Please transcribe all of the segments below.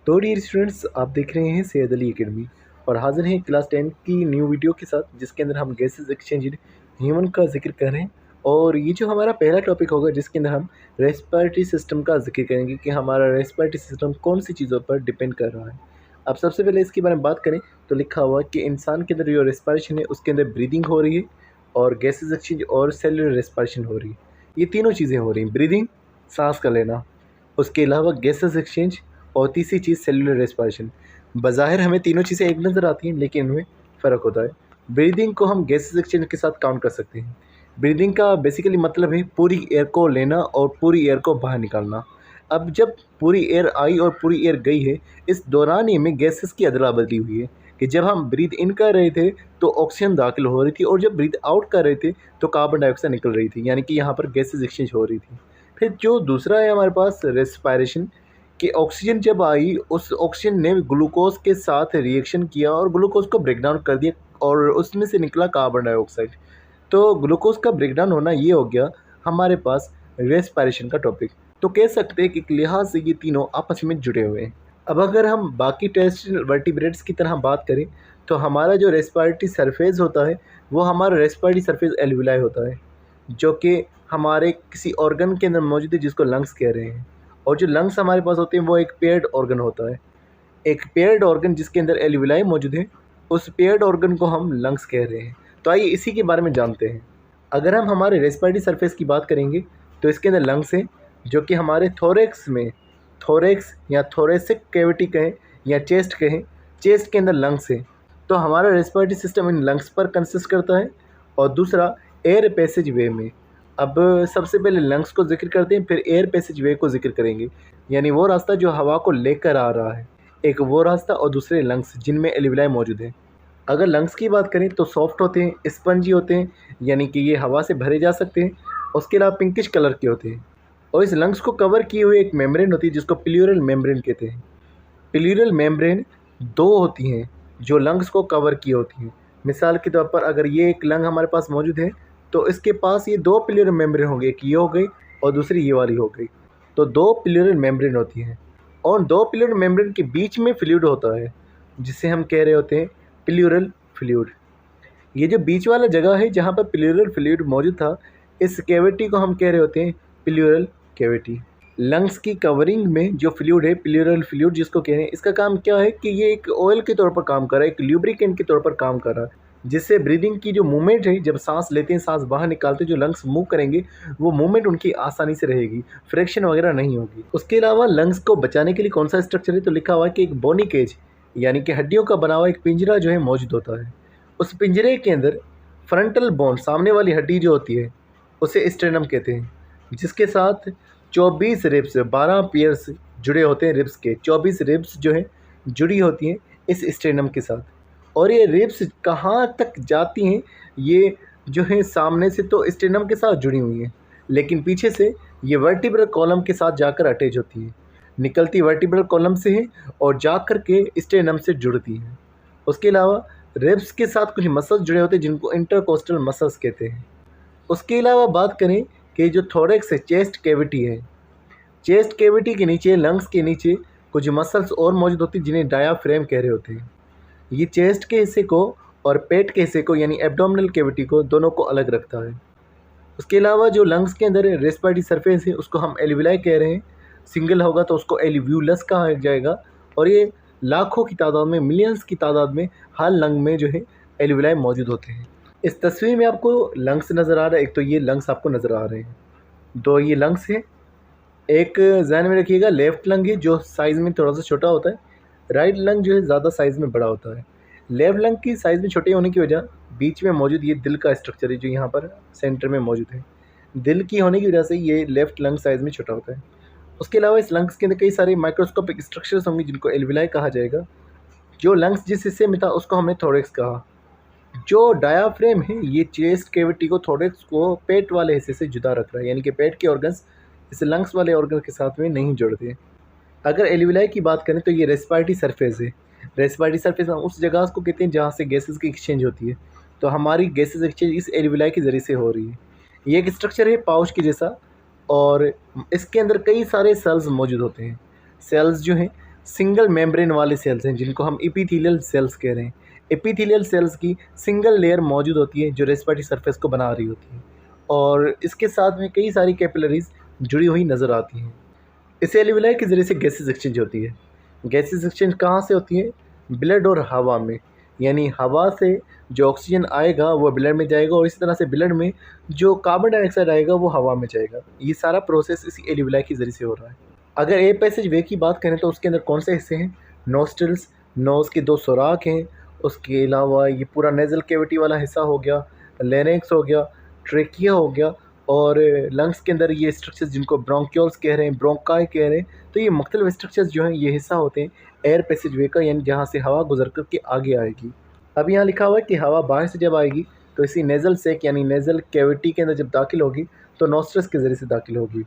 तो dear students, आप देख रहे हैं सैयद अली एकेडमी और हाजिर हैं क्लास 10 की न्यू वीडियो के साथ, जिसके अंदर हम गैसेस एक्सचेंज इन ह्यूमन का जिक्र कर रहे हैं। और ये जो हमारा पहला टॉपिक होगा, जिसके अंदर हम रेस्पिरेटरी सिस्टम का जिक्र करेंगे कि हमारा रेस्पिरेटरी सिस्टम कौन सी चीज़ों पर डिपेंड कर रहा है। अब सबसे पहले इसके बारे में बात करें तो लिखा हुआ कि इंसान के अंदर जो रेस्पिरेशन है उसके अंदर ब्रीदिंग हो रही है और गैसेस एक्सचेंज और सेलुलर रेस्पिरेशन हो रही है। ये तीनों चीज़ें हो रही हैं, ब्रीदिंग सांस का लेना, उसके अलावा गैसेस एक्सचेंज और तीसरी चीज़ सेलुलर रेस्पिरेशन। बज़ाहिर हमें तीनों चीज़ें एक नज़र आती हैं, लेकिन इनमें फ़र्क होता है। ब्रीदिंग को हम गैसेस एक्सचेंज के साथ काउंट कर सकते हैं। ब्रीदिंग का बेसिकली मतलब है पूरी एयर को लेना और पूरी एयर को बाहर निकालना। अब जब पूरी एयर आई और पूरी एयर गई है, इस दौरान ही में गैसेस की अदला बदली हुई है कि जब हम ब्रीथ इन कर रहे थे तो ऑक्सीजन दाखिल हो रही थी और जब ब्रीथ आउट कर रहे थे तो कार्बन डाइऑक्साइड निकल रही थी, यानी कि यहाँ पर गैसेस एक्सचेंज हो रही थी। फिर जो दूसरा है हमारे पास रेस्पिरेशन, कि ऑक्सीजन जब आई, उस ऑक्सीजन ने ग्लूकोज के साथ रिएक्शन किया और ग्लूकोज को ब्रेक डाउन कर दिया और उसमें से निकला कार्बन डाइऑक्साइड। तो ग्लूकोज का ब्रेकडाउन होना ये हो गया हमारे पास रेस्पिरेशन का टॉपिक। तो कह सकते हैं कि एक लिहाज से ये तीनों आपस में जुड़े हुए हैं। अब अगर हम बाकी टेरेस्ट्रियल वर्टिब्रेट्स की तरह बात करें तो हमारा जो रेस्पिरेटरी सरफेस होता है वो हमारा रेस्पिरेटरी सरफेस एल्विलाई होता है, जो कि हमारे किसी ऑर्गन के अंदर मौजूद है जिसको लंग्स कह रहे हैं। और जो लंग्स हमारे पास होते हैं वो एक पेयर्ड ऑर्गन होता है। एक पेयर्ड ऑर्गन जिसके अंदर एल्विलाई मौजूद है, उस पेयर्ड ऑर्गन को हम लंग्स कह रहे हैं। तो आइए इसी के बारे में जानते हैं। अगर हम हमारे रेस्पिरेटरी सरफेस की बात करेंगे तो इसके अंदर लंग्स हैं, जो कि हमारे थोरेक्स में, थोरेक्स या थोरेसिक कैविटी कहें या चेस्ट कहें, चेस्ट के अंदर लंग्स हैं। तो हमारा रेस्पिरेटरी सिस्टम इन लंग्स पर कंसिस्ट करता है। और दूसरा एयर पैसेज वे में। अब सबसे पहले लंग्स को जिक्र करते हैं, फिर एयर पैसेज वे को जिक्र करेंगे, यानी वो रास्ता जो हवा को लेकर आ रहा है। एक वो रास्ता और दूसरे लंग्स जिनमें एल्विलाई मौजूद है। अगर लंग्स की बात करें तो सॉफ्ट होते हैं, स्पंजी होते हैं, यानी कि ये हवा से भरे जा सकते हैं। उसके अलावा पिंकिश कलर के होते हैं और इस लंग्स को कवर किए हुए एक मेम्ब्रेन होती है जिसको प्लूरल मेम्ब्रेन कहते हैं। प्लूरल मेम्ब्रेन दो होती हैं जो लंग्स को कवर की होती हैं। मिसाल के तौर पर अगर ये एक लंग हमारे पास मौजूद है तो इसके पास ये दो प्लूरल मेम्ब्रेन होंगे, एक ये हो गई और दूसरी ये वाली हो गई। तो दो प्लूरल मेम्ब्रेन होती हैं और दो प्लूरल मेम्ब्रेन के बीच में फ्लूइड होता है जिसे हम कह रहे होते हैं प्लूरल फ्लूइड। ये जो बीच वाला जगह है जहाँ पर प्लूरल फ्लूइड मौजूद था, इस कैविटी को हम कह रहे होते हैं प्लूरल कैविटी। लंग्स की कवरिंग में जो फ्लूइड है, प्लूरल फ्लूइड जिसको कह रहे हैं, इसका काम क्या है कि ये एक ऑयल के तौर पर काम कर रहा है, एक ल्यूब्रिकेंट के तौर पर काम कर रहा है, जिससे ब्रीदिंग की जो मूवमेंट है, जब सांस लेते हैं सांस बाहर निकालते हैं, जो लंग्स मूव करेंगे वो मूवमेंट उनकी आसानी से रहेगी, फ्रिक्शन वगैरह नहीं होगी। उसके अलावा लंग्स को बचाने के लिए कौन सा स्ट्रक्चर है, तो लिखा हुआ है कि एक बोनी केज यानी कि हड्डियों का बना हुआ एक पिंजरा जो है मौजूद होता है। उस पिंजरे के अंदर फ्रंटल बोन, सामने वाली हड्डी जो होती है, उसे स्टेनम कहते हैं, जिसके साथ 24 रिब्स, 12 पेयर्स जुड़े होते हैं। रिब्स के 24 रिब्स जो हैं जुड़ी होती हैं इस स्टेनम के साथ। और ये रिब्स कहाँ तक जाती हैं, ये जो है सामने से तो स्टेनम के साथ जुड़ी हुई हैं, लेकिन पीछे से ये वर्टिब्रल कॉलम के साथ जाकर अटैच होती हैं। निकलती वर्टिब्रल कॉलम से है और जाकर के स्टेनम से जुड़ती हैं। उसके अलावा रिब्स के साथ कुछ मसल्स जुड़े होते हैं जिनको इंटरकोस्टल मसल्स कहते हैं। उसके अलावा बात करें कि जो थोरेक्स है, चेस्ट कैविटी है, चेस्ट कैविटी के नीचे, लंग्स के नीचे कुछ मसल्स और मौजूद होती हैं जिन्हें डायाफ्रेम कह रहे होते हैं। ये चेस्ट के हिस्से को और पेट के हिस्से को यानी एब्डोमिनल कैविटी को, दोनों को अलग रखता है। उसके अलावा जो लंग्स के अंदर रेस्पिरेटरी सरफेस है उसको हम एल्विलाई कह रहे हैं, सिंगल होगा तो उसको एल्व्यूलस कहा जाएगा। और ये लाखों की तादाद में, मिलियंस की तादाद में हर लंग में जो है एल्विलाई मौजूद होते हैं। इस तस्वीर में आपको लंग्स नज़र आ रहा है, एक तो ये लंग्स आपको नज़र आ रहे हैं, दो ये लंग्स हैं। एक ध्यान में रखिएगा, लेफ़्ट लंग है जो साइज़ में थोड़ा सा छोटा होता है, राइट लंग जो है ज़्यादा साइज़ में बड़ा होता है। लेफ़्ट लंग की साइज़ में छोटे होने की वजह, बीच में मौजूद ये दिल का स्ट्रक्चर है जो यहाँ पर सेंटर में मौजूद है, दिल की होने की वजह से ये लेफ़्ट लंग साइज़ में छोटा होता है। उसके अलावा इस लंग्स के अंदर कई सारे माइक्रोस्कोपिक स्ट्रक्चर्स होंगे जिनको एल्विलाई कहा जाएगा। जो लंग्स जिस हिस्से में था उसको हमने थोरेक्स कहा। जो डायाफ्रेम है ये चेस्ट कैविटी को, थोरेक्स को पेट वाले हिस्से से जुदा रख रहा है, यानी कि पेट के ऑर्गन्स इस लंग्स वाले ऑर्गन के साथ में नहीं जुड़ते। अगर एल्विलाई की बात करें तो ये रेस्पिरेटरी सरफेस है। रेस्पिरेटरी सरफेस हम उस जगह को कहते हैं जहाँ से गैसेस की एक्सचेंज होती है। तो हमारी गैसेस एक्सचेंज इस एल्विलाई के ज़रिए से हो रही है। ये एक स्ट्रक्चर है पाउच के जैसा और इसके अंदर कई सारे सेल्स मौजूद होते हैं। सेल्स जो हैं सिंगल मेम्ब्रेन वाले सेल्स हैं जिनको हम एपिथेलियल सेल्स कह रहे हैं। एपिथेलियल सेल्स की सिंगल लेयर मौजूद होती है जो रेस्पिरेटरी सरफेस को बना रही होती है और इसके साथ में कई सारी कैपिलरीज जुड़ी हुई नज़र आती हैं। इसे एल्वियोलाई के ज़रिए से गैसेस एक्सचेंज होती है। गैसेस एक्सचेंज कहाँ से होती है? ब्लड और हवा में। यानी हवा से जो ऑक्सीजन आएगा वो ब्लड में जाएगा और इसी तरह से ब्लड में जो कार्बन डाइऑक्साइड आएगा वो हवा में जाएगा। ये सारा प्रोसेस इसी एल्वियोलाई के ज़रिए से हो रहा है। अगर एयर पैसेज वे की बात करें तो उसके अंदर कौन से हिस्से हैं? नोस्ट्रल्स, नोज़ के 2 सुराख हैं। उसके अलावा ये पूरा नेज़ल कैविटी वाला हिस्सा हो गया, लैरिंक्स हो गया, ट्रेकिया हो गया और लंग्स के अंदर ये स्ट्रक्चर्स जिनको ब्रोंक्यूल्स कह रहे हैं, ब्रोंकाई कह रहे हैं। तो ये मुख्तलिफ स्ट्रक्चर्स जो हैं ये हिस्सा होते हैं एयर पैसेज वे का, यानी जहाँ से हवा गुजर कर के आगे आएगी। अब यहाँ लिखा हुआ है कि हवा बाहर से जब आएगी तो इसी नेज़ल सैक यानी नेज़ल कैविटी के अंदर जब दाखिल होगी तो नोस्ट्रल्स के ज़रिए से दाखिल होगी।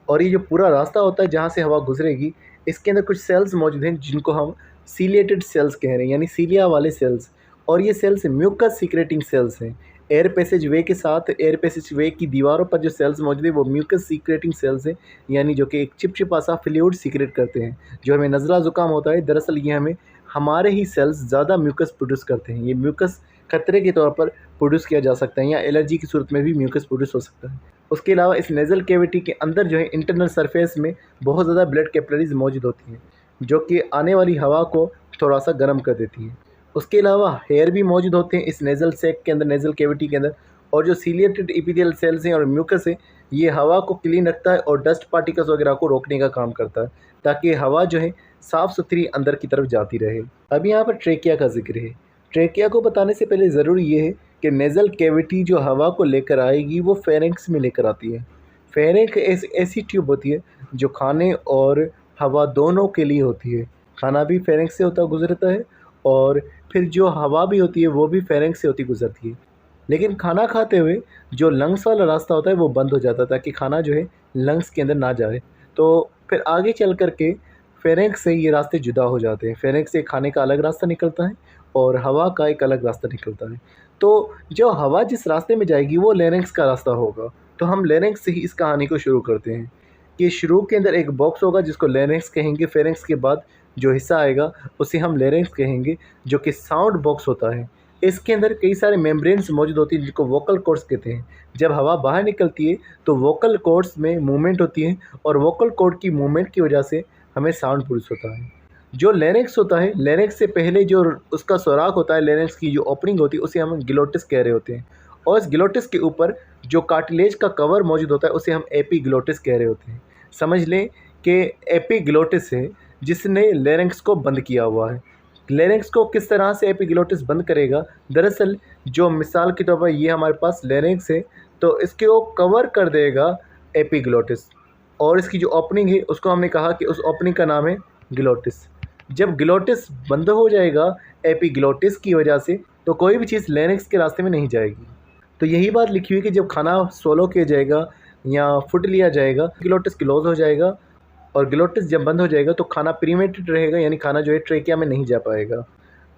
और ये जो पूरा रास्ता होता है जहाँ से हवा गुजरेगी इसके अंदर कुछ सेल्स मौजूद हैं जिनको हम सीलिएटेड सेल्स कह रहे हैं, यानी सीलिया वाले सेल्स। और ये सेल्स म्यूकस सीक्रेटिंग सेल्स हैं। एयर पैसेज वे के साथ एयर पैसेज वे की दीवारों पर जो सेल्स मौजूद है वो म्यूकस सीक्रेटिंग सेल्स हैं, यानी जो कि एक चिपचिपा सा फ्लूइड सीक्रेट करते हैं। जो हमें नज़ला ज़ुकाम होता है दरअसल ये हमें हमारे ही सेल्स ज़्यादा म्यूकस प्रोड्यूस करते हैं। ये म्यूकस खतरे के तौर पर प्रोड्यूस किया जा सकता है या एलर्जी की सूरत में भी म्यूकस प्रोड्यूस हो सकता है। उसके अलावा इस नेज़ल कैविटी के अंदर जो है इंटरनल सरफेस में बहुत ज़्यादा ब्लड कैपिलरीज मौजूद होती हैं जो कि आने वाली हवा को थोड़ा सा गर्म कर देती हैं। उसके अलावा हेयर भी मौजूद होते हैं इस नेज़ल सैक के अंदर, नेज़ल कैविटी के अंदर। और जो सीलिएटेड एपिथेलियल सेल्स हैं और म्यूकस है ये हवा को क्लीन रखता है और डस्ट पार्टिकल्स वगैरह को रोकने का काम करता है ताकि हवा जो है साफ़ सुथरी अंदर की तरफ जाती रहे। अब यहाँ पर ट्रेकिया का जिक्र है। ट्रेकिया को बताने से पहले ज़रूरी ये है कि नेज़ल कैविटी जो हवा को लेकर आएगी वो फेरिंक्स में लेकर आती है। फेरिंक्स ऐसी ट्यूब होती है जो खाने और हवा दोनों के लिए होती है। खाना भी फेरिंक्स से होता गुजरता है और फिर जो हवा भी होती है वो भी फेरिंक्स से होती गुजरती है। लेकिन खाना खाते हुए जो लंग्स वाला रास्ता होता है वो बंद हो जाता है ताकि खाना जो है लंग्स के अंदर ना जाए। तो फिर आगे चल कर के फेरिंक्स से ये रास्ते जुदा हो जाते हैं। फेरिंक्स से खाने का अलग रास्ता निकलता है और हवा का एक अलग रास्ता निकलता है। तो जो हवा जिस रास्ते में जाएगी वो लैरिंक्स का रास्ता होगा। तो हम लैरिंक्स से ही इस कहानी को शुरू करते हैं कि शुरू के अंदर एक बॉक्स होगा जिसको लैरिंक्स कहेंगे। फेरिंक्स के बाद जो हिस्सा आएगा उसे हम लैरिंक्स कहेंगे जो कि साउंड बॉक्स होता है। इसके अंदर कई सारे मेम्ब्रेन्स मौजूद होती हैं जिनको वोकल कॉर्ड्स कहते हैं। जब हवा बाहर निकलती है तो वोकल कॉर्ड्स में मूवमेंट होती है और वोकल कॉर्ड की मूवमेंट की वजह से हमें साउंड प्रोड्यूस होता है। जो लैरिंक्स होता है, लैरिंक्स से पहले जो उसका सुराख होता है, लैरिंक्स की जो ओपनिंग होती है उसे हम ग्लोटिस कह रहे होते हैं। और इस ग्लोटिस के ऊपर जो कार्टिलेज का कवर मौजूद होता है उसे हम एपीग्लोटिस कह रहे होते हैं। समझ लें कि एपीग्लोटिस है जिसने लैरिंक्स को बंद किया हुआ है। लैरिंक्स को किस तरह से एपीग्लोटिस बंद करेगा? दरअसल जो मिसाल के तौर पर ये हमारे पास लैरिंक्स है तो इसके वो कवर कर देगा एपीग्लोटिस और इसकी जो ओपनिंग है उसको हमने कहा कि उस ओपनिंग का नाम है ग्लोटिस। जब ग्लोटिस बंद हो जाएगा एपीग्लोटिस की वजह से तो कोई भी चीज़ लैरिंक्स के रास्ते में नहीं जाएगी। तो यही बात लिखी हुई कि जब खाना सोलो किया जाएगा या फुट लिया जाएगा ग्लोटिस क्लोज हो जाएगा और ग्लोटिस जब बंद हो जाएगा तो खाना प्रीमेटेड रहेगा, यानी खाना जो है ट्रेकिया में नहीं जा पाएगा।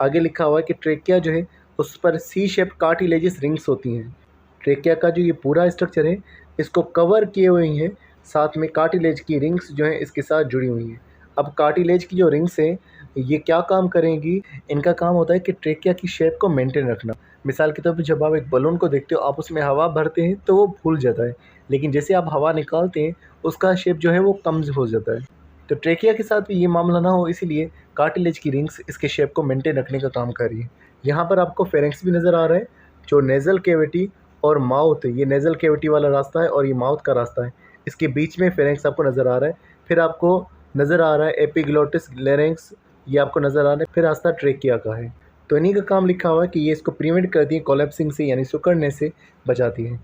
आगे लिखा हुआ है कि ट्रेकिया जो है उस पर सी शेप कार्टिलेजियस रिंग्स होती हैं। ट्रेकिया का जो ये पूरा स्ट्रक्चर है इसको कवर किए हुए हैं, साथ में कार्टिलेज की रिंग्स जो हैं इसके साथ जुड़ी हुई हैं। अब कार्टिलेज की जो रिंग्स हैं ये क्या काम करेंगी? इनका काम होता है कि ट्रेकिया की शेप को मेंटेन रखना। मिसाल के तौर पर जब आप एक बलून को देखते हो आप उसमें हवा भरते हैं तो वो फूल जाता है, लेकिन जैसे आप हवा निकालते हैं उसका शेप जो है वो कम हो जाता है। तो ट्रेकिया के साथ भी ये मामला ना हो इसीलिए कार्टिलेज की रिंग्स इसके शेप को मेंटेन रखने का काम कर रही है। यहाँ पर आपको फेरिंक्स भी नज़र आ रहा है जो नेज़ल कैविटी और माउथ है। ये नेज़ल कैविटी वाला रास्ता है और ये माउथ का रास्ता है। इसके बीच में फेरिंक्स आपको नज़र आ रहा है। फिर आपको नज़र आ रहा है एपीग्लोटिस, लैरिंक्स, ये आपको नज़र आ रहा है। फिर रास्ता ट्रेकिया का है। तो इन्हीं का काम लिखा हुआ है कि ये इसको प्रिवेंट करती है कोलैप्सिंग से, यानी सिकुड़ने से बचाती है।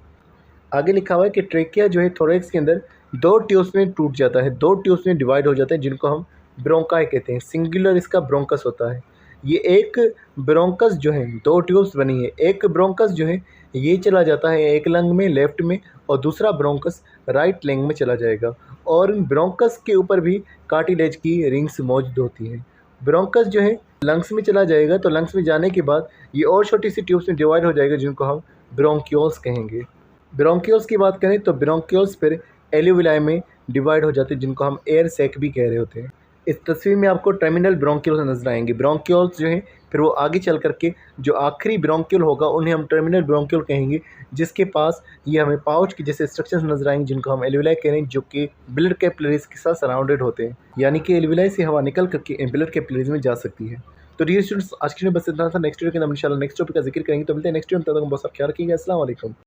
आगे लिखा हुआ है कि ट्रेकिया जो है थोरैक्स के अंदर 2 ट्यूब्स में टूट जाता है, 2 ट्यूब्स में डिवाइड हो जाता है जिनको हम ब्रोंकाई कहते हैं। सिंगुलर इसका ब्रोंकस होता है। ये एक ब्रोंकस जो है 2 ट्यूब्स बनी है। एक ब्रोंकस जो है ये चला जाता है एक लंग में लेफ़्ट में और दूसरा ब्रोंकस राइट लंग में चला जाएगा और ब्रोंकस के ऊपर भी कार्टिलेज की रिंग्स मौजूद होती हैं। ब्रोंकस जो है लंग्स में चला जाएगा तो लंग्स में जाने के बाद ये और छोटी सी ट्यूब्स में डिवाइड हो जाएगा जिनको हम ब्रोंक्यूल्स कहेंगे। ब्रोंक्यूल्स की बात करें तो ब्रोंक्यूल्स फिर एल्वियोलाई में डिवाइड हो जाते हैं जिनको हम एयर सैक भी कह रहे होते हैं। इस तस्वीर में आपको टर्मिनल ब्रोंक्यूल्स नजर आएंगे। ब्रोंक्यूल्स जो हैं फिर वो आगे चल करके जो आखिरी ब्रोंक्यूल होगा उन्हें हम टर्मिनल ब्रोंक्यूल कहेंगे, जिसके पास ये हमें पाउच के जैसे स्ट्रक्चर्स नजर आएंगे जिनको हम एल्विलाई कह रहे हैं, जो कि ब्लड कैपिलरीज के साथ सराउंडेड होते हैं, यानी कि एल्विलाई से हवा निकल करके ब्लड कैपिलरीज में जा सकती है। तो डियर स्टूडेंट्स, आज के लिए बस इतना था। नेक्स्ट वीडियो के अंदर इंशाल्लाह नेक्स्ट टॉपिक का जिक्र करेंगे। तो मिलते हैं नेक्स्ट वीडियो में, तब तक बहुत सारा ख्याल रखिएगा। अस्सलाम वालेकुम।